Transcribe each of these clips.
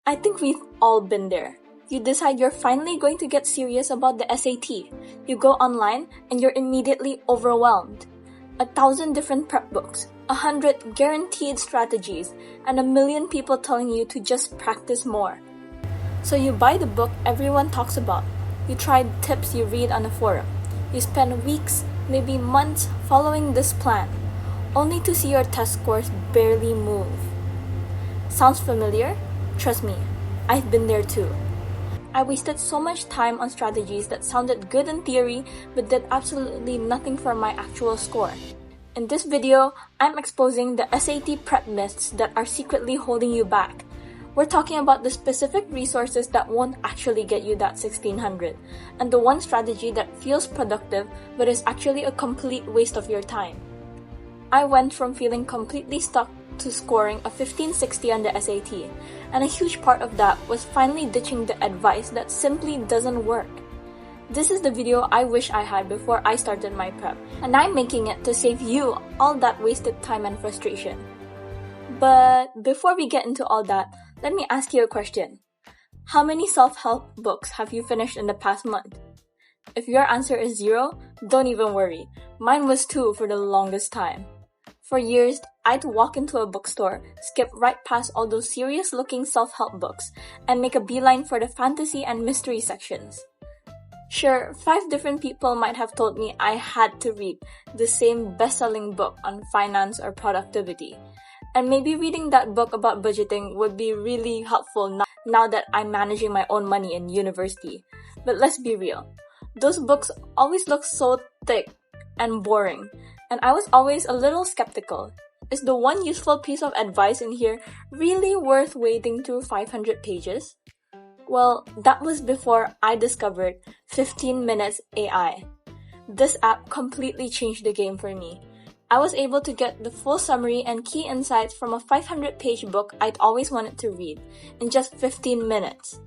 I think we've all been there. You decide you're finally going to get serious about the SAT. You go online and you're immediately overwhelmed. 1,000 different prep books, 100 guaranteed strategies, and 1,000,000 people telling you to just practice more. So you buy the book everyone talks about. You try tips you read on a forum. You spend weeks, maybe months following this plan, only to see your test scores barely move. Sounds familiar? Trust me, I've been there too. I wasted so much time on strategies that sounded good in theory but did absolutely nothing for my actual score. In this video, I'm exposing the SAT prep myths that are secretly holding you back. We're talking about the specific resources that won't actually get you that 1600, and the one strategy that feels productive but is actually a complete waste of your time. I went from feeling completely stuck to scoring a 1560 on the SAT, and a huge part of that was finally ditching the advice that simply doesn't work. This is the video I wish I had before I started my prep, and I'm making it to save you all that wasted time and frustration. But before we get into all that, let me ask you a question. How many self-help books have you finished in the past month? If your answer is 0, don't even worry. Mine was 2 for the longest time. For years, I'd walk into a bookstore, skip right past all those serious-looking self-help books, and make a beeline for the fantasy and mystery sections. Sure, 5 different people might have told me I had to read the same best-selling book on finance or productivity. And maybe reading that book about budgeting would be really helpful now that I'm managing my own money in university. But let's be real. Those books always look so thick and boring, and I was always a little skeptical. Is the one useful piece of advice in here really worth wading through 500 pages? Well, that was before I discovered 15 Minutes AI. This app completely changed the game for me. I was able to get the full summary and key insights from a 500-page book I'd always wanted to read in just 15 minutes.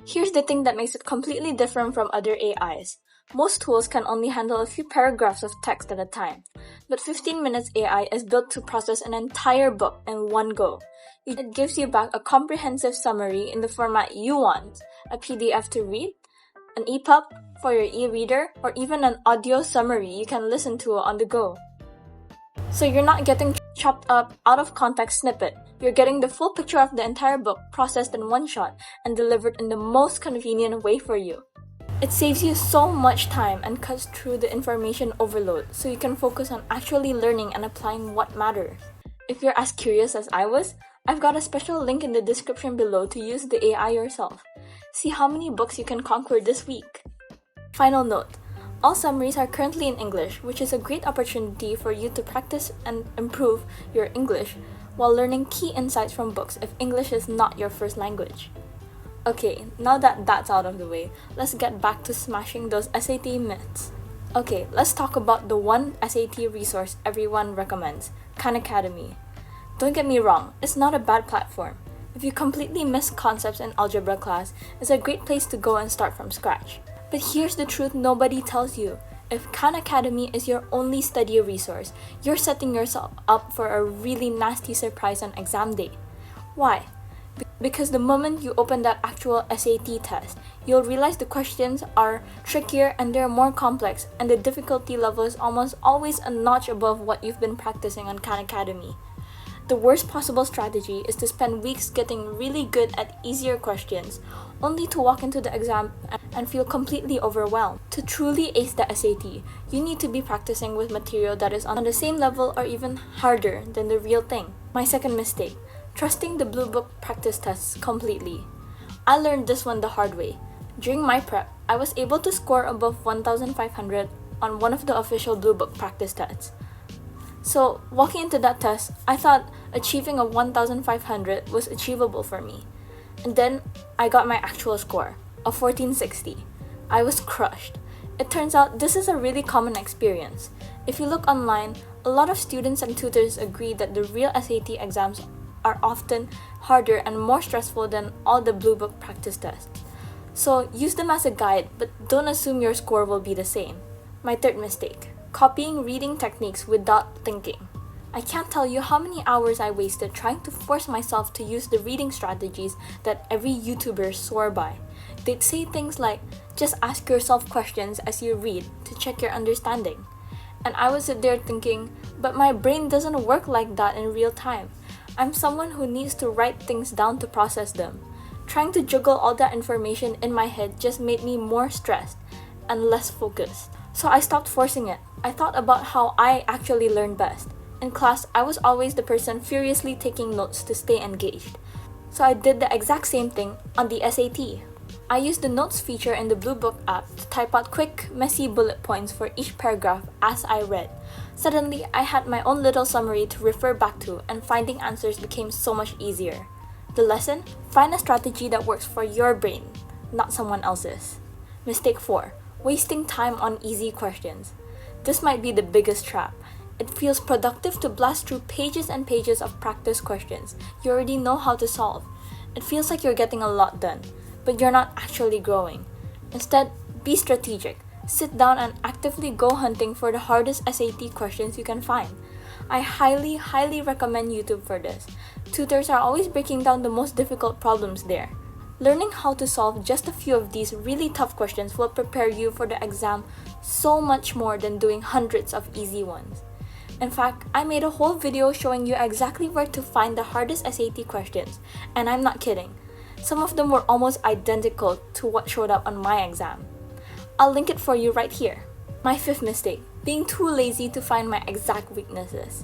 Here's the thing that makes it completely different from other AIs. Most tools can only handle a few paragraphs of text at a time, but 15 Minutes AI is built to process an entire book in one go. It gives you back a comprehensive summary in the format you want, a PDF to read, an EPUB for your e-reader, or even an audio summary you can listen to on the go. So you're not getting chopped up, out of context snippet. You're getting the full picture of the entire book processed in one shot and delivered in the most convenient way for you. It saves you so much time and cuts through the information overload so you can focus on actually learning and applying what matters. If you're as curious as I was, I've got a special link in the description below to use the AI yourself. See how many books you can conquer this week. Final note. All summaries are currently in English, which is a great opportunity for you to practice and improve your English while learning key insights from books if English is not your first language. Okay, now that that's out of the way, let's get back to smashing those SAT myths. Okay, let's talk about the one SAT resource everyone recommends, Khan Academy. Don't get me wrong, it's not a bad platform. If you completely miss concepts in algebra class, it's a great place to go and start from scratch. But here's the truth nobody tells you. If Khan Academy is your only study resource, you're setting yourself up for a really nasty surprise on exam day. Why? Because the moment you open that actual SAT test, you'll realize the questions are trickier and they're more complex, and the difficulty level is almost always a notch above what you've been practicing on Khan Academy. The worst possible strategy is to spend weeks getting really good at easier questions, only to walk into the exam and feel completely overwhelmed. To truly ace the SAT, you need to be practicing with material that is on the same level or even harder than the real thing. My second mistake, trusting the Bluebook practice tests completely. I learned this one the hard way. During my prep, I was able to score above 1,500 on one of the official Bluebook practice tests. So, walking into that test, I thought achieving a 1,500 was achievable for me. And then, I got my actual score, a 1460. I was crushed. It turns out this is a really common experience. If you look online, a lot of students and tutors agree that the real SAT exams are often harder and more stressful than all the Bluebook practice tests. So, use them as a guide, but don't assume your score will be the same. My third mistake. Copying reading techniques without thinking. I can't tell you how many hours I wasted trying to force myself to use the reading strategies that every YouTuber swore by. They'd say things like, just ask yourself questions as you read to check your understanding. And I was there thinking, but my brain doesn't work like that in real time. I'm someone who needs to write things down to process them. Trying to juggle all that information in my head just made me more stressed and less focused. So I stopped forcing it. I thought about how I actually learn best. In class, I was always the person furiously taking notes to stay engaged. So I did the exact same thing on the SAT. I used the notes feature in the Bluebook app to type out quick, messy bullet points for each paragraph as I read. Suddenly, I had my own little summary to refer back to, and finding answers became so much easier. The lesson? Find a strategy that works for your brain, not someone else's. Mistake 4. Wasting time on easy questions. This might be the biggest trap. It feels productive to blast through pages and pages of practice questions you already know how to solve. It feels like you're getting a lot done, but you're not actually growing. Instead, be strategic. Sit down and actively go hunting for the hardest SAT questions you can find. I highly recommend YouTube for this. Tutors are always breaking down the most difficult problems there. Learning how to solve just a few of these really tough questions will prepare you for the exam so much more than doing hundreds of easy ones. In fact, I made a whole video showing you exactly where to find the hardest SAT questions, and I'm not kidding. Some of them were almost identical to what showed up on my exam. I'll link it for you right here. My 5th mistake, being too lazy to find my exact weaknesses.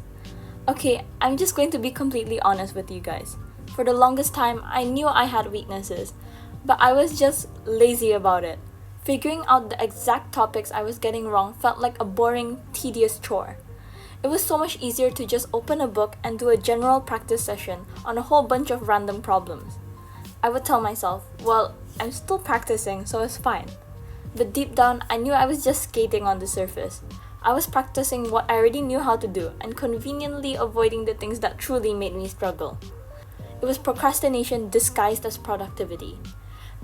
Okay, I'm just going to be completely honest with you guys. For the longest time, I knew I had weaknesses, but I was just lazy about it. Figuring out the exact topics I was getting wrong felt like a boring, tedious chore. It was so much easier to just open a book and do a general practice session on a whole bunch of random problems. I would tell myself, well, I'm still practicing, so it's fine. But deep down, I knew I was just skating on the surface. I was practicing what I already knew how to do and conveniently avoiding the things that truly made me struggle. It was procrastination disguised as productivity.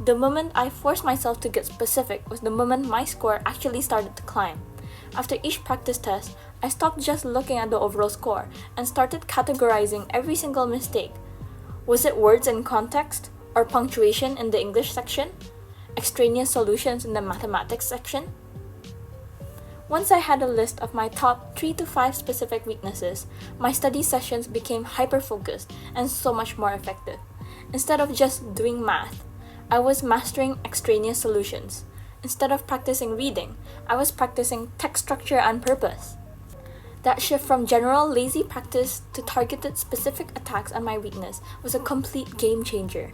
The moment I forced myself to get specific was the moment my score actually started to climb. After each practice test, I stopped just looking at the overall score and started categorizing every single mistake. Was it words in context, or punctuation in the English section? Extraneous solutions in the mathematics section? Once I had a list of my top 3 to 5 specific weaknesses, my study sessions became hyper-focused and so much more effective. Instead of just doing math, I was mastering extraneous solutions. Instead of practicing reading, I was practicing text structure and purpose. That shift from general lazy practice to targeted specific attacks on my weakness was a complete game changer.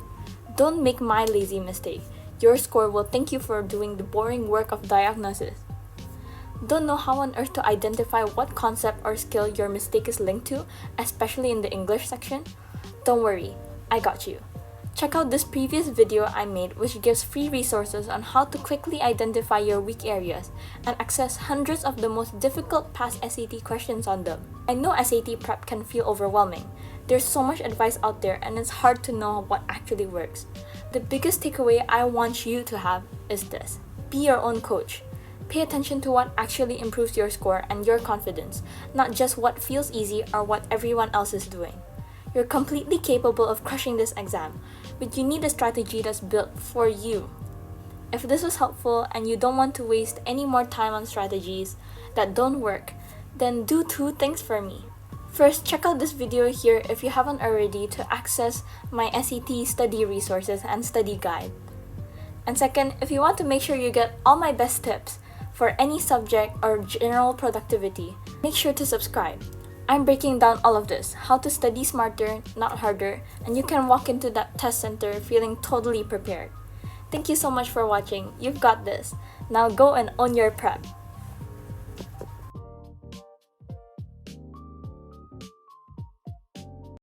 Don't make my lazy mistake. Your score will thank you for doing the boring work of diagnosis. Don't know how on earth to identify what concept or skill your mistake is linked to, especially in the English section? Don't worry, I got you. Check out this previous video I made, which gives free resources on how to quickly identify your weak areas and access hundreds of the most difficult past SAT questions on them. I know SAT prep can feel overwhelming. There's so much advice out there and it's hard to know what actually works. The biggest takeaway I want you to have is this: be your own coach. Pay attention to what actually improves your score and your confidence, not just what feels easy or what everyone else is doing. You're completely capable of crushing this exam, but you need a strategy that's built for you. If this was helpful and you don't want to waste any more time on strategies that don't work, then do 2 things for me. First, check out this video here if you haven't already to access my SAT study resources and study guide. And second, if you want to make sure you get all my best tips for any subject or general productivity, make sure to subscribe. I'm breaking down all of this, how to study smarter, not harder, and you can walk into that test center feeling totally prepared. Thank you so much for watching. You've got this. Now go and own your prep.